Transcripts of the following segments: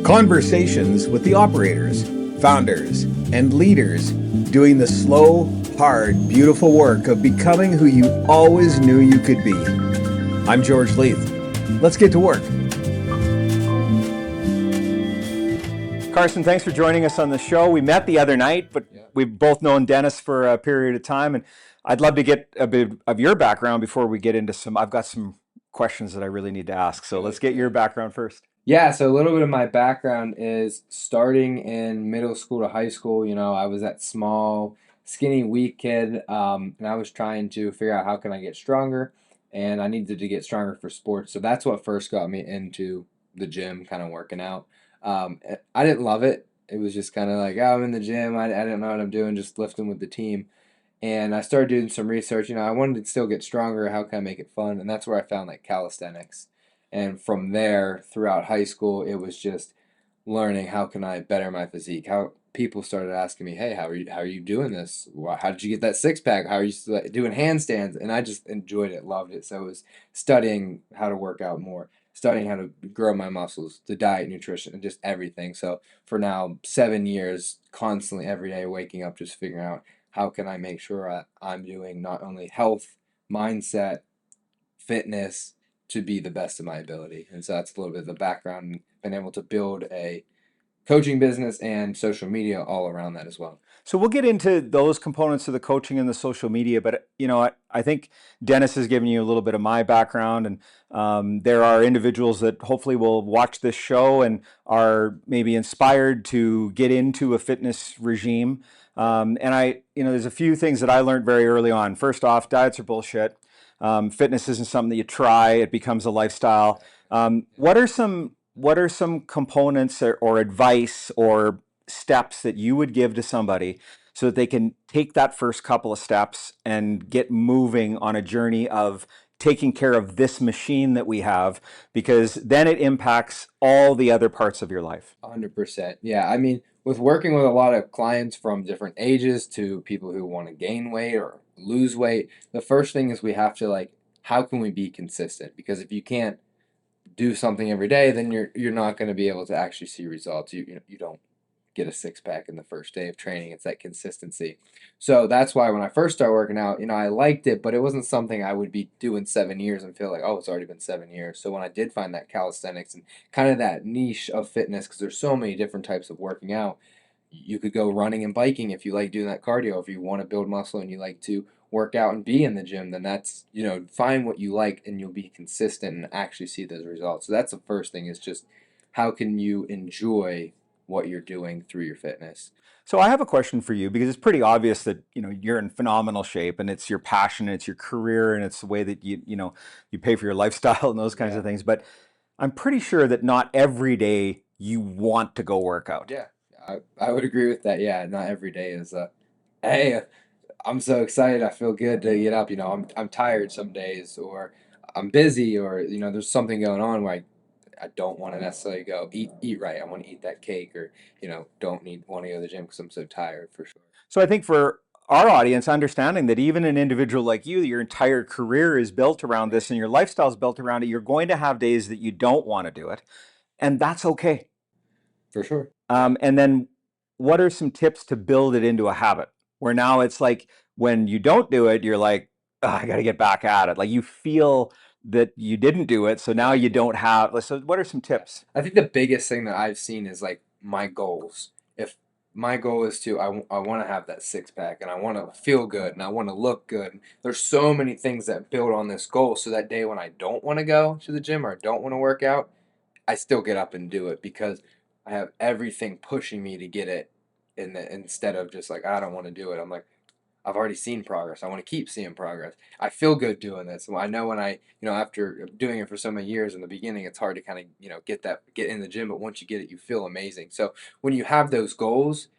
Conversations with the operators, founders, and leaders doing the slow, hard, beautiful work of becoming who you always knew you could be. I'm George Leith. Let's get to work. Carson, thanks for joining us on the show. We met the other night, but we've both known Dennis for a period of time, and I'd love to get a bit of your background before we get into I've got some questions that I really need to ask. So let's get your background first. Yeah, so a little bit of my background is starting in middle school to high school. I was that small, skinny, weak kid, and I was trying to figure out how can I get stronger, and I needed to get stronger for sports. So that's what first got me into the gym, kind of working out. I didn't love it. It was just kind of like, oh, I'm in the gym. I didn't know what I'm doing, just lifting with the team. And I started doing some research. I wanted to still get stronger. How can I make it fun? And that's where I found like calisthenics. And from there, throughout high school, it was just learning how can I better my physique. How people started asking me, "Hey, how are you doing this? How did you get that six pack? How are you doing handstands?" And I just enjoyed it, loved it. So it was studying how to work out more, studying how to grow my muscles, the diet, nutrition, and just everything. So for now, 7 years, constantly every day, waking up, just figuring out how can I make sure I'm doing not only health, mindset, fitness to be the best of my ability. And so that's a little bit of the background, and been able to build a coaching business and social media all around that as well. So we'll get into those components of the coaching and the social media, but I think Dennis has given you a little bit of my background, and there are individuals that hopefully will watch this show and are maybe inspired to get into a fitness regime. There's a few things that I learned very early on. First off, diets are bullshit. Fitness isn't something that you try; it becomes a lifestyle. What are some components or advice or steps that you would give to somebody so that they can take that first couple of steps and get moving on a journey of taking care of this machine that we have, because then it impacts all the other parts of your life? 100%. Yeah, I mean, with working with a lot of clients from different ages to people who want to gain weight or lose weight, the first thing is we have to like, how can we be consistent? Because if you can't do something every day, then you're not going to be able to actually see results. You don't get a six pack in the first day of training. It's that consistency. So that's why when I first started working out, I liked it, but it wasn't something I would be doing 7 years and feel like, oh, it's already been 7 years. So when I did find that calisthenics and kind of that niche of fitness, because there's so many different types of working out, you could go running and biking if you like doing that cardio. If you want to build muscle and you like to work out and be in the gym, then that's, find what you like and you'll be consistent and actually see those results. So that's the first thing, is just how can you enjoy what you're doing through your fitness. So I have a question for you, because it's pretty obvious that you're in phenomenal shape, and it's your passion, and it's your career, and it's the way that you pay for your lifestyle and those kinds of things. But I'm pretty sure that not every day you want to go work out. Yeah, I would agree with that. Yeah, not every day is hey, I'm so excited, I feel good to get up. I'm tired some days, or I'm busy, or there's something going on where I don't want to necessarily go eat right. I want to eat that cake, or don't want to go to the gym because I'm so tired, for sure. So I think for our audience, understanding that even an individual like you, your entire career is built around this and your lifestyle is built around it, you're going to have days that you don't want to do it, and that's okay. For sure. And then what are some tips to build it into a habit where now it's like when you don't do it, you're like, "Oh, I got to get back at it." Like you feel that you didn't do it, so now you don't have. So what are some tips? I think the biggest thing that I've seen is like my goals. If my goal is I want to have that six pack, and I want to feel good, and I want to look good. There's so many things that build on this goal. So that day when I don't want to go to the gym or I don't want to work out, I still get up and do it because I have everything pushing me to get it. Instead of just like, I don't want to do it, I'm like, I've already seen progress. I want to keep seeing progress. I feel good doing this. I know when after doing it for so many years in the beginning, it's hard to kind of, get in the gym, but once you get it, you feel amazing. So when you have those goals,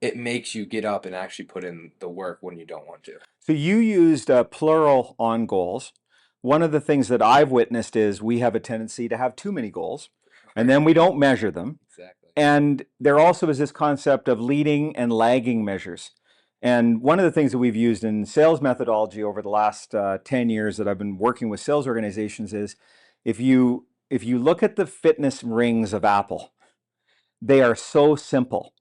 it makes you get up and actually put in the work when you don't want to. So you used plural on goals. One of the things that I've witnessed is we have a tendency to have too many goals, and then we don't measure them. Exactly. And there also is this concept of leading and lagging measures. And one of the things that we've used in sales methodology over the last 10 years that I've been working with sales organizations is if you look at the fitness rings of Apple, they are so simple.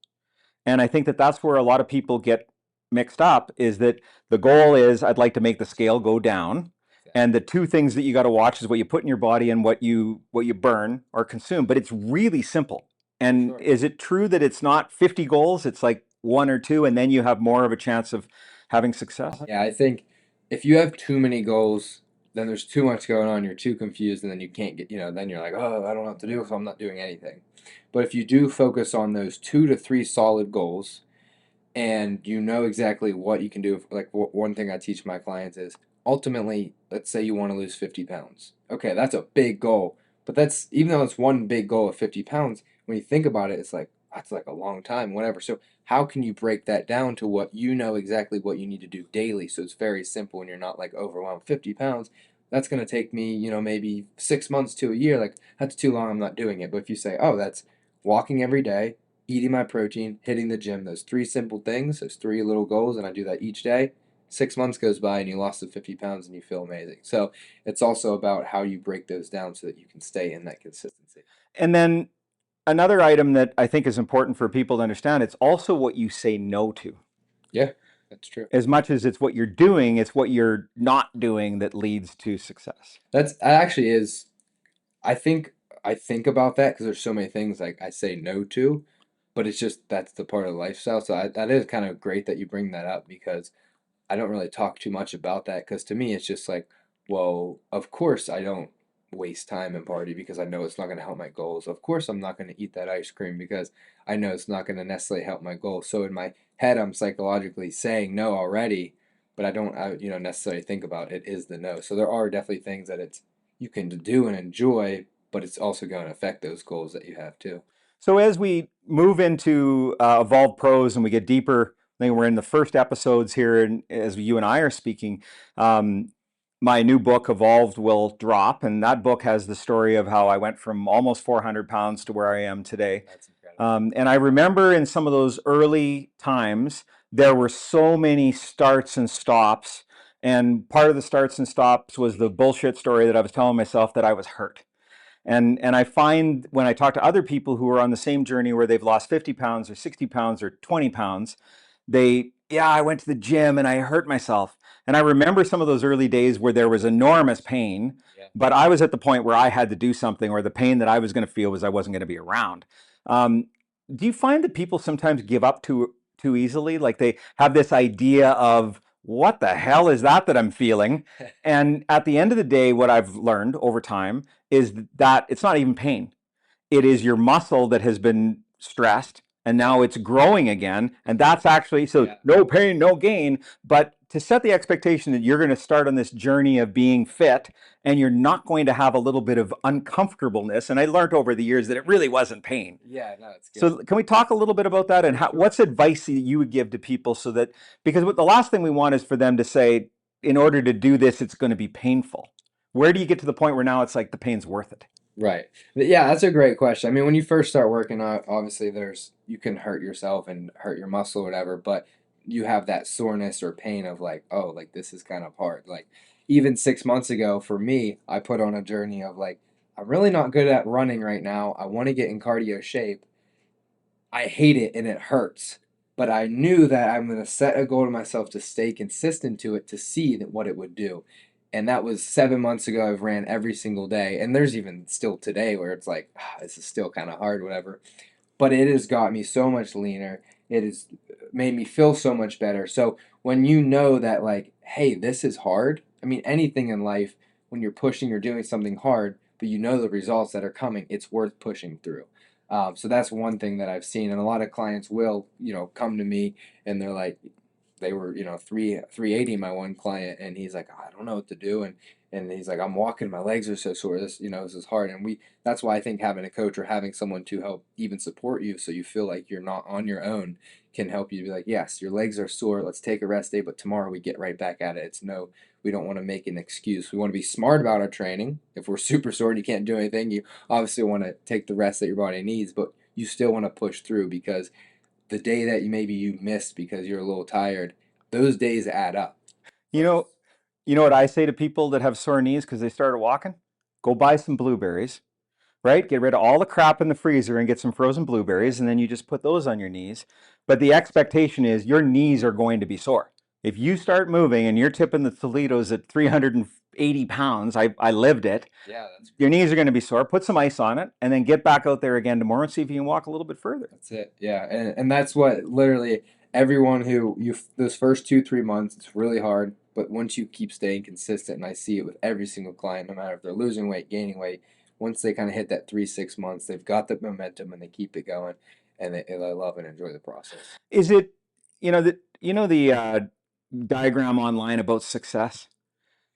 And I think that that's where a lot of people get mixed up, is that the goal is, I'd like to make the scale go down. And the two things that you got to watch is what you put in your body and what you burn or consume. But it's really simple. And Sure. is it true that it's not 50 goals? It's like one or two, and then you have more of a chance of having success? Yeah, I think if you have too many goals, then there's too much going on. You're too confused, and then you can't get, then you're like, oh, I don't know what to do, so I'm not doing anything. But if you do focus on those 2 to 3 solid goals, and you know exactly what you can do, like one thing I teach my clients is ultimately, let's say you want to lose 50 pounds. Okay, that's a big goal, but that's even though it's one big goal of 50 pounds, when you think about it, it's like that's like a long time, whatever. So how can you break that down to what you know exactly what you need to do daily? So it's very simple and you're not like overwhelmed. 50 pounds, that's going to take me, maybe 6 months to a year. Like that's too long. I'm not doing it. But if you say, oh, that's walking every day, eating my protein, hitting the gym, those 3 simple things, those 3 little goals, and I do that each day. 6 months goes by and you lost the 50 pounds and you feel amazing. So it's also about how you break those down so that you can stay in that consistency. And then another item that I think is important for people to understand, it's also what you say no to. Yeah, that's true. As much as it's what you're doing, it's what you're not doing that leads to success. That actually is. I think I think about that because there's so many things like I say no to, but it's just that's the part of the lifestyle. So that is kind of great that you bring that up because I don't really talk too much about that because to me it's just like, well, of course I don't waste time and party because I know it's not going to help my goals. Of course I'm not going to eat that ice cream because I know it's not going to necessarily help my goals. So in my head I'm psychologically saying no already, but I don't necessarily think about it is the no. So there are definitely things that it's you can do and enjoy, but it's also going to affect those goals that you have too. So as we move into Evolve Pros and we get deeper, I think we're in the first episodes here, and as you and I are speaking, um, my new book Evolved will drop, and that book has the story of how I went from almost 400 pounds to where I am today. That's incredible. And I remember in some of those early times, there were so many starts and stops. And part of the starts and stops was the bullshit story that I was telling myself that I was hurt. And I find when I talk to other people who are on the same journey where they've lost 50 pounds or 60 pounds or 20 pounds, yeah, I went to the gym and I hurt myself. And I remember some of those early days where there was enormous pain, Yeah. but I was at the point where I had to do something, or the pain that I was going to feel was I wasn't going to be around. Um, do you find that people sometimes give up too easily? Like they have this idea of, what the hell is that I'm feeling? And at the end of the day, what I've learned over time is that it's not even pain. It is your muscle that has been stressed and now it's growing again. And that's actually, so Yeah. no pain, no gain. But to set the expectation that you're going to start on this journey of being fit and you're not going to have a little bit of uncomfortableness. And I learned over the years that it really wasn't pain. Yeah, no, it's good. So can we talk a little bit about that, and For how, sure. what's advice that you would give to people, so that, because what the last thing we want is for them to say, in order to do this, it's going to be painful. Where do you get to the point where now it's like the pain's worth it? Right. Yeah, that's a great question. I mean, when you first start working out, obviously you can hurt yourself and hurt your muscle or whatever, but you have that soreness or pain of like, oh, like this is kind of hard. Like even 6 months ago for me, I put on a journey of like, I'm really not good at running right now. I want to get in cardio shape. I hate it and it hurts. But I knew that I'm going to set a goal to myself to stay consistent to it to see that what it would do. And that was 7 months ago. I've ran every single day. And there's even still today where it's like, this is still kind of hard, whatever. But it has got me so much leaner. It has made me feel so much better. So when you know that, like, hey, this is hard, I mean, anything in life, when you're pushing or doing something hard, but you know the results that are coming, it's worth pushing through. So that's one thing that I've seen, and a lot of clients will, come to me and they're like, they were, 380, my one client, and he's like, I don't know what to do, and he's like, I'm walking, my legs are so sore. This is hard, and that's why I think having a coach or having someone to help even support you, so you feel like you're not on your own, can help you to be like, yes, your legs are sore. Let's take a rest day, but tomorrow we get right back at it. It's no, we don't want to make an excuse. We want to be smart about our training. If we're super sore and you can't do anything, you obviously want to take the rest that your body needs, but you still want to push through because the day that you missed because you're a little tired, those days add up. You know, you know what I say to people that have sore knees because they started walking? Go buy some blueberries, right? Get rid of all the crap in the freezer and get some frozen blueberries, and then you just put those on your knees. But the expectation is your knees are going to be sore. If you start moving and you're tipping the Toledos at 380 pounds, I lived it, Yeah, that's your crazy. knees are going to be sore. Put some ice on it and then get back out there again tomorrow and see if you can walk a little bit further. That's it. Yeah, and that's what literally everyone who you those first 2 3 months it's really hard, but once you keep staying consistent, and I see it with every single client, no matter if they're losing weight, gaining weight, once they kind of hit that 3 6 months, they've got the momentum and they keep it going, and they love and enjoy the process. Is it, the diagram online about success?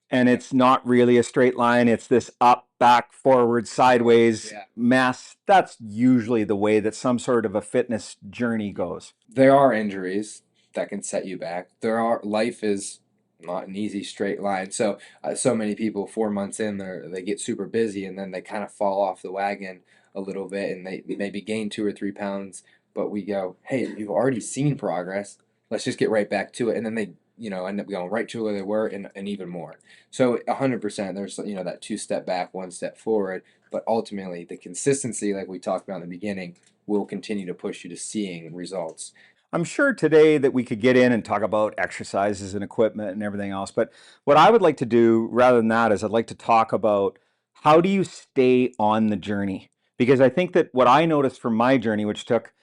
And Yeah, it's not really a straight line. It's this up, back, forward, forward. sideways Yeah. mess. That's usually the way that some sort of a fitness journey goes. There are injuries that can set you back. Life is not an easy straight line. So so many people 4 months in they get super busy and then they kind of fall off the wagon a little bit and they maybe gain 2 or 3 pounds. But we go, hey, you've already seen progress. Let's just get right back to it. And then they end up going right to where they were and even more. So 100%, there's that 2 step back, 1 step forward. But ultimately, the consistency, like we talked about in the beginning, will continue to push you to seeing results. I'm sure today that we could get in and talk about exercises and equipment and everything else. But what I would like to do rather than that is I'd like to talk about how do you stay on the journey? Because I think that what I noticed from my journey, which took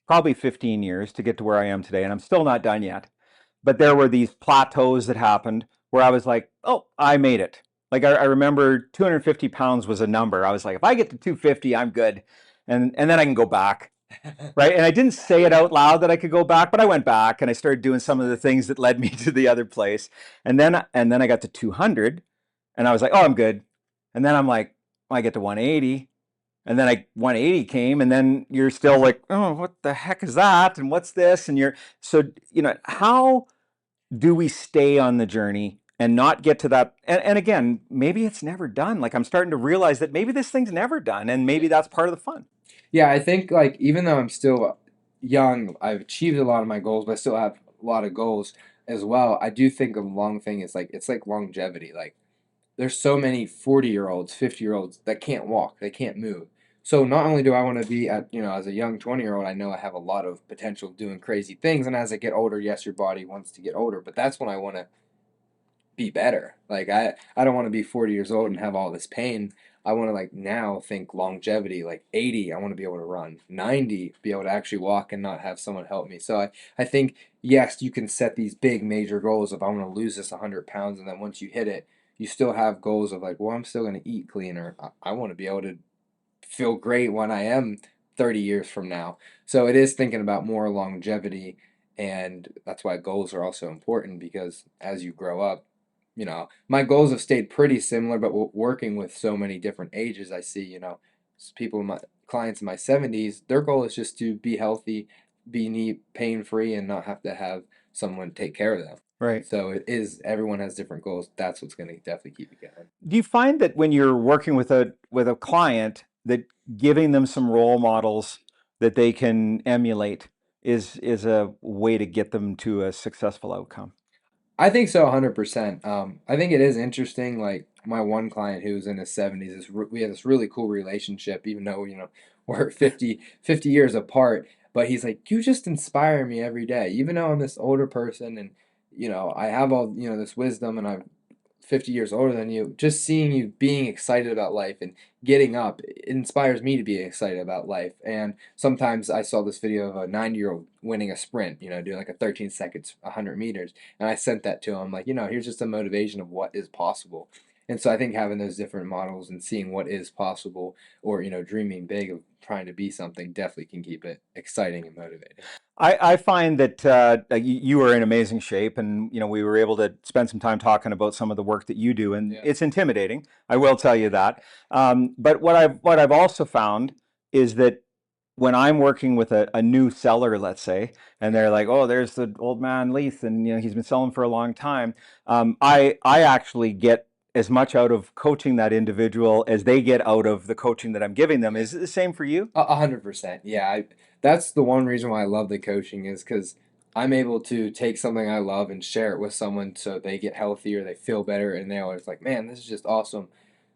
probably 15 years to get to where I am today, and I'm still not done yet, but there were these plateaus that happened where I was like, oh, I made it. Like I remember 250 pounds was a number. I was like, if I get to 250, I'm good. And then I can go back. Right. And I didn't say it out loud that I could go back, but I went back and I started doing some of the things that led me to the other place. And then I got to 200 and I was like, oh, I'm good. And then I'm like, I get to 180. And then 180 came, and then you're still like, oh, what the heck is that? And what's this? And how do we stay on the journey and not get to that? And again, maybe it's never done. Like I'm starting to realize that maybe this thing's never done, and maybe that's part of the fun. Yeah, I think like even though I'm still young, I've achieved a lot of my goals, but I still have a lot of goals as well. I do think a long thing is like it's like longevity. Like there's so many 40-year-olds, 50-year-olds that can't walk, they can't move. So not only do I want to be as a young 20-year-old, I know I have a lot of potential doing crazy things. And as I get older, yes, your body wants to get older, but that's when I want to be better. Like I don't want to be 40 years old and have all this pain. I want to like now think longevity, like 80, I want to be able to run. 90, be able to actually walk and not have someone help me. So I think yes, you can set these big major goals of I want to lose this 100 pounds and then once you hit it, you still have goals of like, well, I'm still going to eat cleaner. I want to be able to feel great when I am 30 years from now. So it is thinking about more longevity and that's why goals are also important because as you grow up, my goals have stayed pretty similar, but working with so many different ages, I see, people, my clients in my 70s, their goal is just to be healthy, be knee pain free, and not have to have someone take care of them. Right. So everyone has different goals. That's what's going to definitely keep you going. Do you find that when you're working with a client that giving them some role models that they can emulate is a way to get them to a successful outcome? I think so, 100%. I think it is interesting. Like my one client who's in his 70s, we have this really cool relationship, even though, we're 50 years apart. But he's like, you just inspire me every day, even though I'm this older person and, I have all, this wisdom and I'm 50 years older than you. Just seeing you being excited about life and getting up it inspires me to be excited about life. And sometimes I saw this video of a 90-year-old winning a sprint, doing like a 13 seconds, 100 meters. And I sent that to him, like, here's just a motivation of what is possible. And so I think having those different models and seeing what is possible or, dreaming big of trying to be something definitely can keep it exciting and motivating. I find that you are in amazing shape, and we were able to spend some time talking about some of the work that you do, and Yeah. it's intimidating. I will tell you that. But what I've also found is that when I'm working with a new seller, let's say, and they're like, "Oh, there's the old man Leith, and he's been selling for a long time," I actually get as much out of coaching that individual as they get out of the coaching that I'm giving them. Yeah. Is it the same for you? 100%. Yeah, that's the one reason why I love the coaching is because I'm able to take something I love and share it with someone so they get healthier, they feel better, and they're always like, man, this is just awesome.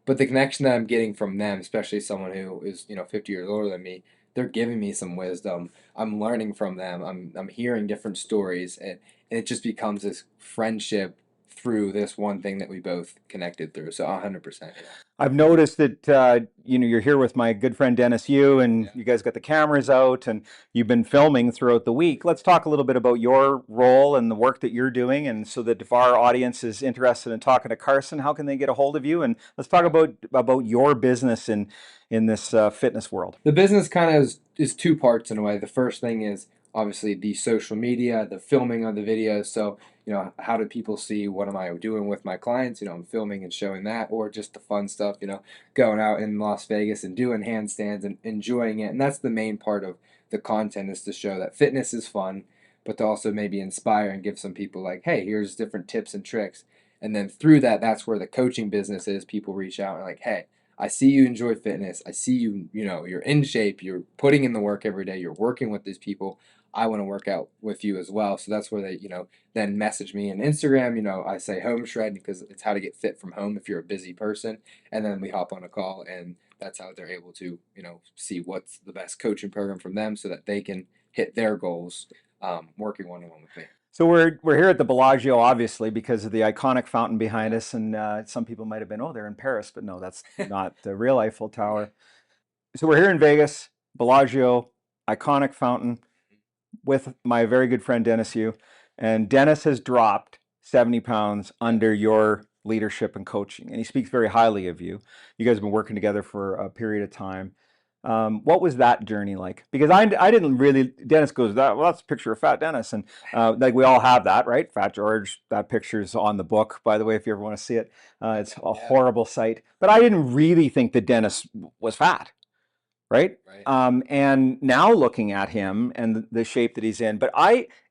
But the connection that I'm getting from them, especially someone who is, 50 years older than me, they're giving me some wisdom. I'm learning from them. I'm hearing different stories, and it just becomes this friendship through this one thing that we both connected through. So 100%, yeah. I've noticed that you're here with my good friend Dennis Yu, and Yeah. you guys got the cameras out, and you've been filming throughout the week. Let's talk a little bit about your role and the work that you're doing, and so that if our audience is interested in talking to Carson, how can they get a hold of you? And let's talk about your business in this fitness world. The business kind of is two parts in a way. The first thing is obviously the social media, the filming of the videos. So, how do people see what am I doing with my clients? I'm filming and showing that, or just the fun stuff, going out in Las Vegas and doing handstands and enjoying it. And that's the main part of the content, is to show that fitness is fun, but to also maybe inspire and give some people like, hey, here's different tips and tricks. And then through that, that's where the coaching business is. People reach out and like, hey, I see you enjoy fitness. I see you, you're in shape. You're putting in the work every day. You're working with these people. I want to work out with you as well. So that's where they, then message me on Instagram. I say home shred because it's how to get fit from home if you're a busy person. And then we hop on a call, and that's how they're able to, see what's the best coaching program from them so that they can hit their goals, working one on one with me. So we're here at the Bellagio, obviously, because of the iconic fountain behind us, and some people might have been, oh, they're in Paris, but no, that's not the real Eiffel Tower. So we're here in Vegas, Bellagio, iconic fountain, with my very good friend Dennis Yu. And Dennis has dropped 70 pounds under your leadership and coaching. And he speaks very highly of you. You guys have been working together for a period of time. What was that journey like? Because I didn't really, Dennis goes, well, that's a picture of Fat Dennis. And like we all have that, right? Fat George, that picture's on the book, by the way, if you ever want to see it. It's a horrible sight. But I didn't really think that Dennis was fat, right? Right. And now looking at him and the shape that he's in,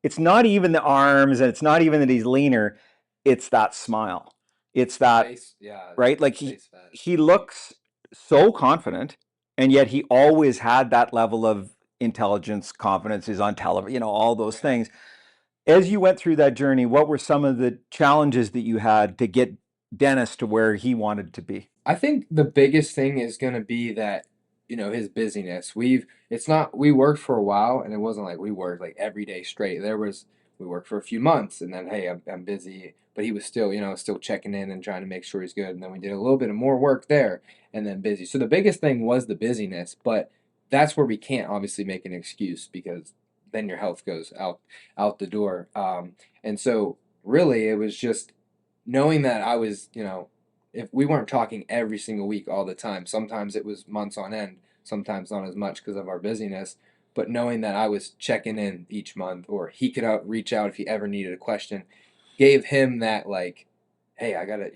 it's not even the arms, and it's not even that he's leaner. It's that smile. It's The that, face, yeah, right? Like the face fat. he looks so confident, and yet he always had that level of intelligence, confidence. Is on television, all those Right. things. As you went through that journey, what were some of the challenges that you had to get Dennis to where he wanted to be? I think the biggest thing is going to be that, his busyness. We worked for a while, and it wasn't like we worked like every day straight. We worked for a few months, and then, hey, I'm busy. But he was still, still checking in and trying to make sure he's good. And then we did a little bit of more work there, and then busy. So the biggest thing was the busyness, but that's where we can't obviously make an excuse, because then your health goes out the door. And so really it was just knowing that I was, if we weren't talking every single week all the time, sometimes it was months on end, sometimes not as much because of our busyness. But knowing that I was checking in each month, or he could reach out if he ever needed a question, gave him that like, hey, I gotta,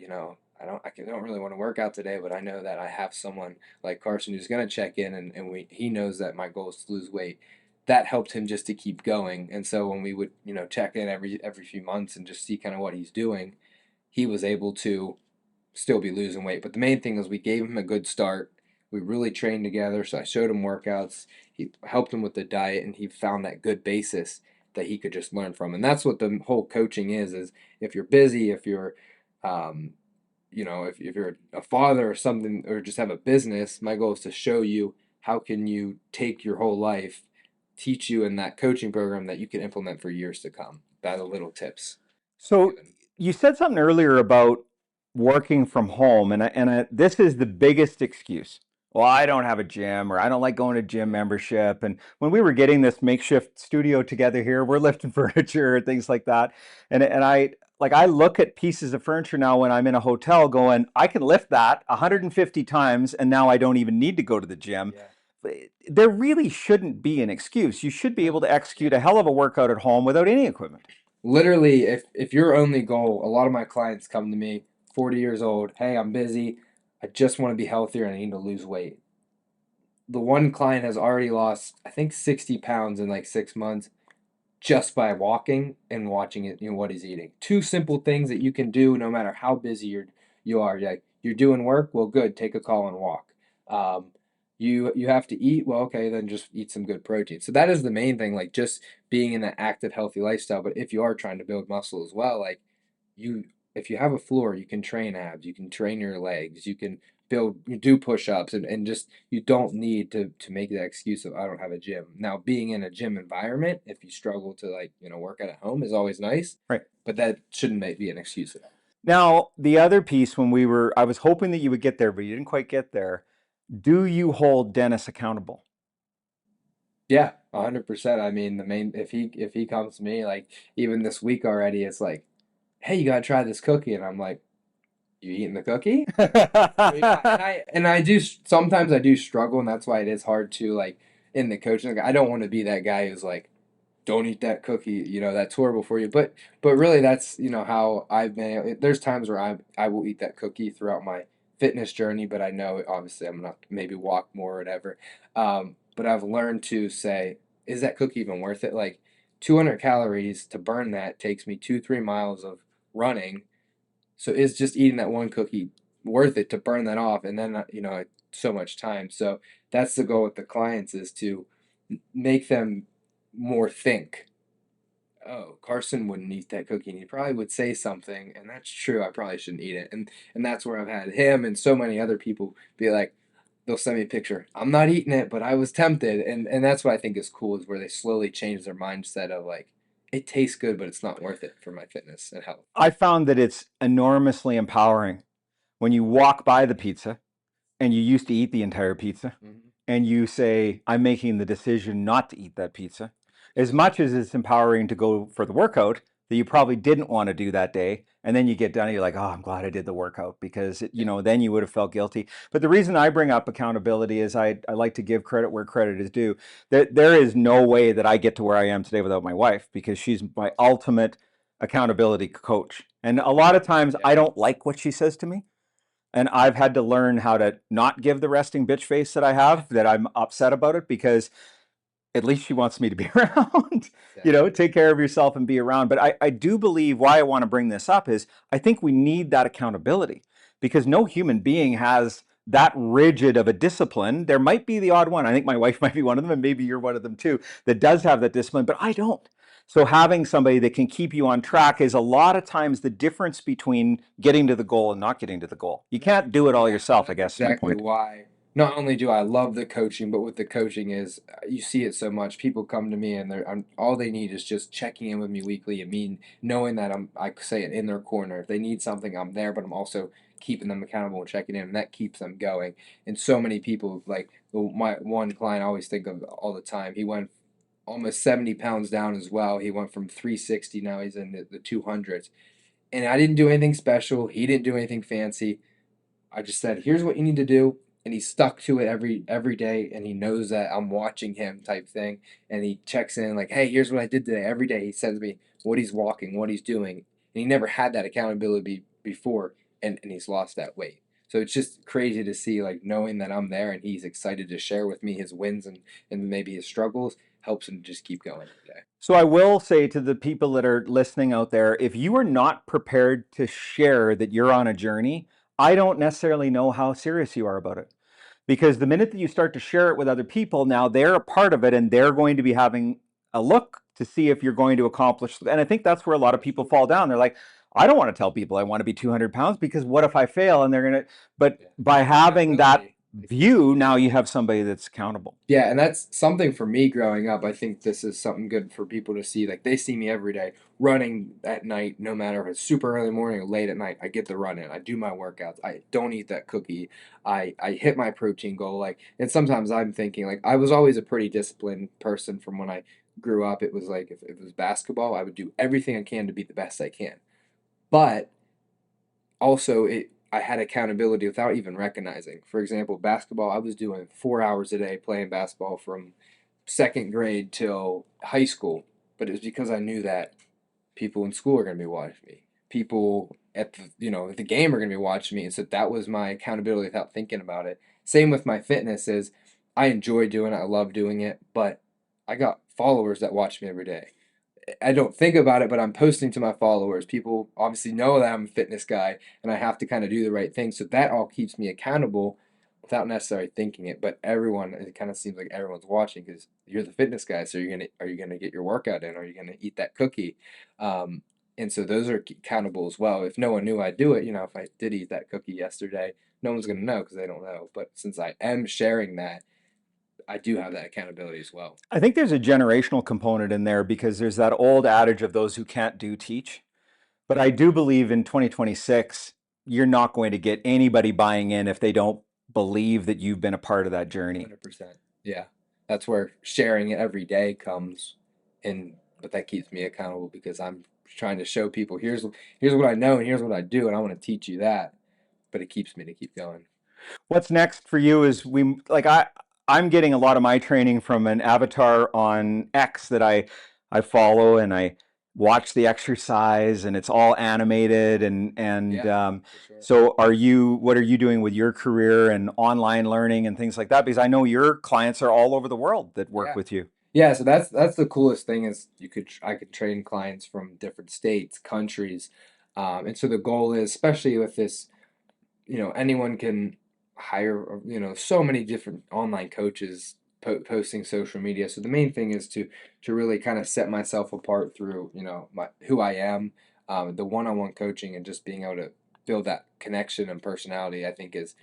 I don't really want to work out today, but I know that I have someone like Carson who's gonna check in, and he knows that my goal is to lose weight. That helped him just to keep going. And so when we would, check in every few months and just see kind of what he's doing, he was able to still be losing weight. But the main thing is we gave him a good start. We really trained together. So I showed him workouts. He helped him with the diet, and he found that good basis that he could just learn from. And that's what the whole coaching is if you're busy, if you're, um, if you're a father or something, or just have a business, my goal is to show you how can you take your whole life, teach you in that coaching program that you can implement for years to come by the little tips I'm So giving. you said something earlier about working from home, this is the biggest excuse. Well, I don't have a gym, or I don't like going to gym Yeah. membership. And when we were getting this makeshift studio together here, we're lifting furniture and things like that. And I look at pieces of furniture now when I'm in a hotel, going, I can lift that Yeah. 150 times, and now I don't even need to go to the gym. Yeah. There really shouldn't be an excuse. You should be able No. to execute Yeah. a hell of a workout at home without any equipment. Literally, if your only goal, a lot of my clients come to me, 40 years old, hey, I'm busy, I just want to be healthier and I need to lose weight. The one client has already lost, I think, 60 pounds in like 6 months just by walking and watching it, what he's eating. Two simple things that you can do no matter how busy you are. Like, you're doing work, well, good, take a call and walk. Um, you have to eat, well, okay, then just eat some good protein. So that is the main thing, like just being in that active, healthy lifestyle. But if you are trying to build muscle as well, like you, if you have a floor, you can train abs, you can train your legs, you can you do push-ups, and just you don't need to make that excuse of I don't have a gym. Now, being in a gym environment, if you struggle to like, work out at home is always nice, Right. but that shouldn't be an excuse at all. Now, the other piece I was hoping that you would get there, but you didn't quite get there. Do you hold Dennis accountable? Yeah, 100%. I mean, the main if he comes to me like even this week already, it's like, "Hey, you gotta try this cookie," and I'm like, "You eating the cookie?" And I do sometimes I do struggle, and that's why it is hard to like in the coaching. Like, I don't want to be that guy who's like, don't eat that cookie, that's horrible for you. But really that's, how I've been. There's times where I will eat that cookie throughout my fitness journey, but I know obviously I'm not maybe walk more or whatever. But I've learned to say, is that cookie even worth it? Like 200 calories to burn that takes me 3 miles of running. So is just eating that one cookie worth it to burn that off? And then, so much time. So that's the goal with the clients is to make them more think, oh, Carson wouldn't eat that cookie, and he probably would say something, and that's true. I probably shouldn't eat it, and that's where I've had him and so many other people be like, they'll send me a picture. I'm not eating it, but I was tempted, and that's what I think is cool is where they slowly change their mindset of like, it tastes good, but it's not worth it for my fitness and health. I found that it's enormously empowering when you walk by the pizza and you used to eat the entire pizza Mhm. and you say, I'm making the decision not to eat that pizza. As much as it's empowering to go for the workout that you probably didn't want to do that day. And then you get done and you're like, oh, I'm glad I did the workout because, Yeah, then you would have felt guilty. But the reason I bring up accountability is I like to give credit where credit is due. There is no way that I get to where I am today without my wife because she's my ultimate accountability coach. And a lot of times yeah, I don't like what she says to me. And I've had to learn how to not give the resting bitch face that I have, that I'm upset about it because at least she wants me to be around, exactly. take care of yourself and be around. But I do believe why I want to bring this up is I think we need that accountability because no human being has that rigid of a discipline. There might be the odd one. I think my wife might be one of them, and maybe you're one of them too, that does have that discipline, but I don't. So having somebody that can keep you on track is a lot of times the difference between getting to the goal and not getting to the goal. You can't do it all Yeah, and yourself, I that's guess is my exactly point. why not only do I love the coaching, but with the coaching is you see it so much. People come to me and all they need is just checking in with me weekly and me knowing that I say it in their corner. If they need something, I'm there, but I'm also keeping them accountable and checking in, and that keeps them going. And so many people, like my one client I always think of all the time, he went almost 70 pounds down as well. He went from 360, now he's in the 200s. And I didn't do anything special. He didn't do anything fancy. I just said, "Here's what you need to do," and he stuck to it every day, and he knows that I'm watching him type thing, and he checks in like, "Hey, here's what I did today." Every day he sends me what he's walking, what he's doing, and he never had that accountability before, and he's lost that weight. So it's just crazy to see like knowing that I'm there and he's excited to share with me his wins and maybe his struggles helps him just keep going every day. So I will say to the people that are listening out there, if you are not prepared to share that you're on a journey, I don't necessarily know how serious you are about it. Because the minute that you start to share it with other people, now they're a part of it and they're going to be having a look to see if you're going to accomplish. And I think that's where a lot of people fall down. They're like, I don't want to tell people I want to be 200 pounds because what if I fail? And they're going to, but Yeah. by having that Accountability. view, now you have somebody that's accountable. Yeah, and that's something for me growing up. I think this is something good for people to see. Like they see me every day running at night, no matter if it's super early morning or late at night. I get the run in. I do my workouts. I don't eat that cookie. I hit my protein goal. Like, and sometimes I'm thinking like I was always a pretty disciplined person from when I grew up. It was like if it was basketball, I would do everything I can to be the best I can. But also I had accountability without even recognizing. For example, basketball, I was doing 4 hours a day playing basketball from second grade till high school, but it was because I knew that people in school are going to be watching me. People at the game are going to be watching me, and so that was my accountability without thinking about it. Same with my fitness is I enjoy doing it, I love doing it, but I got followers that watch me every day. I don't think about it, but I'm posting to my followers. People obviously know that I'm a fitness guy and I have to kind of do the right thing. So that all keeps me accountable without necessarily thinking it. But everyone, it kind of seems like everyone's watching because you're the fitness guy. So are you gonna get your workout in? Are you gonna eat that cookie? And so those are accountable as well. If no one knew I'd do it, if I did eat that cookie yesterday, no one's going to know because they don't know. But since I am sharing that, I do have that accountability as well. I think there's a generational component in there because there's that old adage of those who can't do teach. But I do believe in 2026, you're not going to get anybody buying in if they don't believe that you've been a part of that journey. 100%. Yeah. That's where sharing it every day comes in, but that keeps me accountable because I'm trying to show people here's what I know and here's what I do and I want to teach you that, but it keeps me to keep going. What's next for you is I'm getting a lot of my training from an avatar on X that I follow, and I watch the exercise, and it's all animated, and Yeah, for sure. so what are you doing with your career and online learning and things like that? Because I know your clients are all over the world that work Yeah. with you. Yeah, so that's the coolest thing is I could train clients from different states, countries, and so the goal is, especially with this, anyone can hire, so many different online coaches posting social media. So the main thing is to really kind of set myself apart through, who I am, the one-on-one coaching and just being able to build that connection and personality. I think is,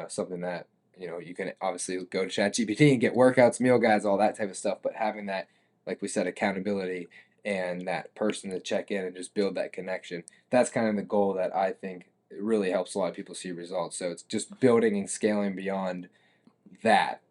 something that you can obviously go to ChatGPT and get workouts, meal guides, all that type of stuff. But having that, like we said, accountability and that person to check in and just build that connection. That's kind of the goal that I think it really helps a lot of people see results. So it's just building and scaling beyond that,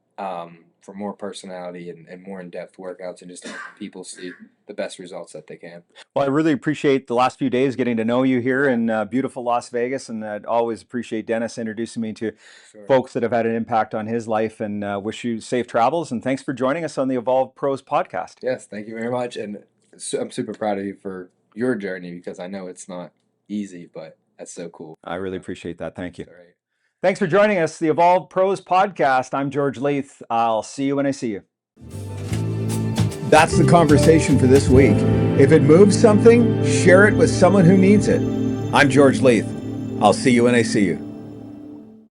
for more personality and more in-depth workouts and just helping people see the best results that they can. Well, I really appreciate the last few days getting to know you here in beautiful Las Vegas, and I'd always appreciate Dennis introducing me to Sure. folks that have had an impact on his life, and wish you safe travels. And thanks for joining us on the Evolve Pros podcast. Yes, thank you very much. And I'm super proud of you for your journey because I know it's not easy, but that's so cool. I really appreciate that. Thank you. All right. Thanks for joining us, the Evolve Pros podcast. I'm George Leith. I'll see you when I see you. That's the conversation for this week. If it moves something, share it with someone who needs it. I'm George Leith. I'll see you when I see you.